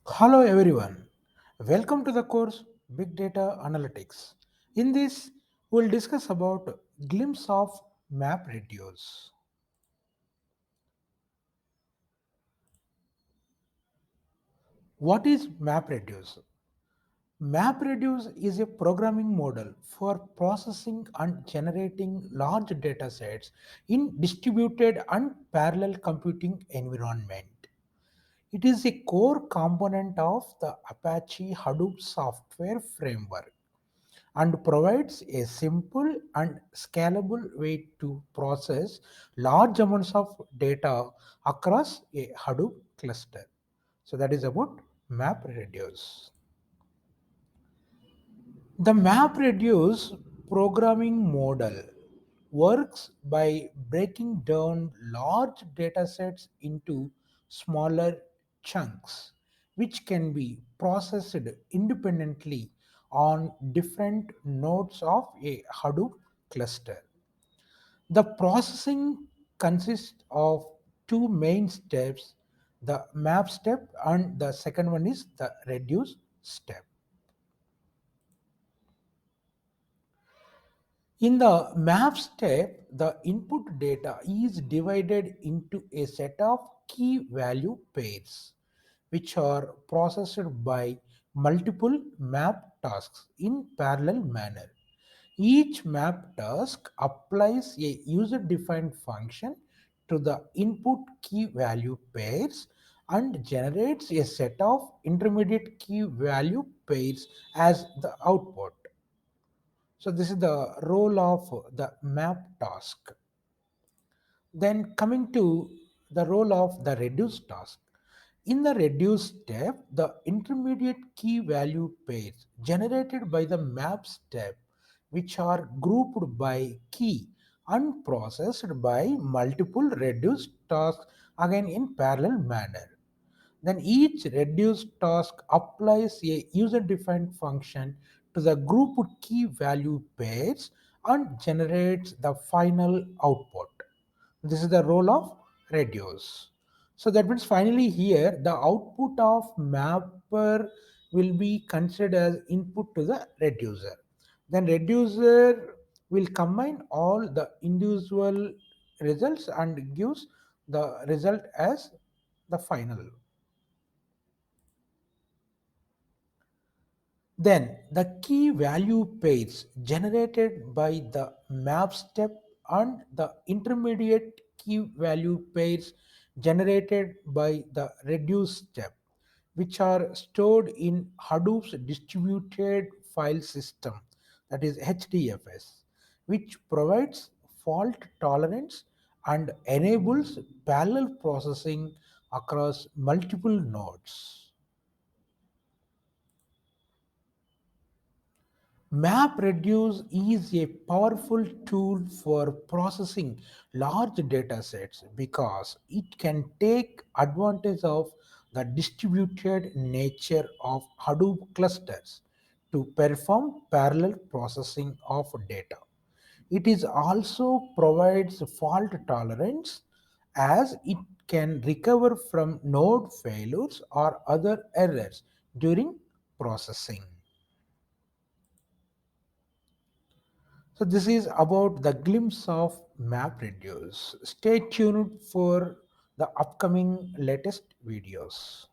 Hello everyone. Welcome to the course Big Data Analytics. In this, we'll discuss about glimpse of MapReduce. What is MapReduce? MapReduce is a programming model for processing and generating large data sets in distributed and parallel computing environment. It is a core component of the Apache Hadoop software framework and provides a simple and scalable way to process large amounts of data across a Hadoop cluster. So that is about MapReduce. The MapReduce programming model works by breaking down large data sets into smaller chunks, which can be processed independently on different nodes of a Hadoop cluster. The processing consists of two main steps, the map step and the second one is the reduce step. In the map step, the input data is divided into a set of key value pairs, which are processed by multiple map tasks in parallel manner. Each map task applies a user defined function to the input key value pairs and generates a set of intermediate key value pairs as the output. So this is the role of the map task. Then coming to the role of the reduce task. In the reduce step, the intermediate key value pairs generated by the map step, which are grouped by key and processed by multiple reduce tasks again in parallel manner. Then each reduce task applies a user-defined function to the grouped key value pairs and generates the final output. This is the role of reduce. So that means finally here the output of mapper will be considered as input to the reducer. Then reducer will combine all the individual results and gives the result as the final. Then the key value pairs generated by the map step and the intermediate key value pairs generated by the reduce step, which are stored in Hadoop's distributed file system, that is HDFS, which provides fault tolerance and enables parallel processing across multiple nodes. MapReduce is a powerful tool for processing large data sets because it can take advantage of the distributed nature of Hadoop clusters to perform parallel processing of data. It is also provides fault tolerance as it can recover from node failures or other errors during processing. So this is about the glimpse of MapReduce. Stay tuned for the upcoming latest videos.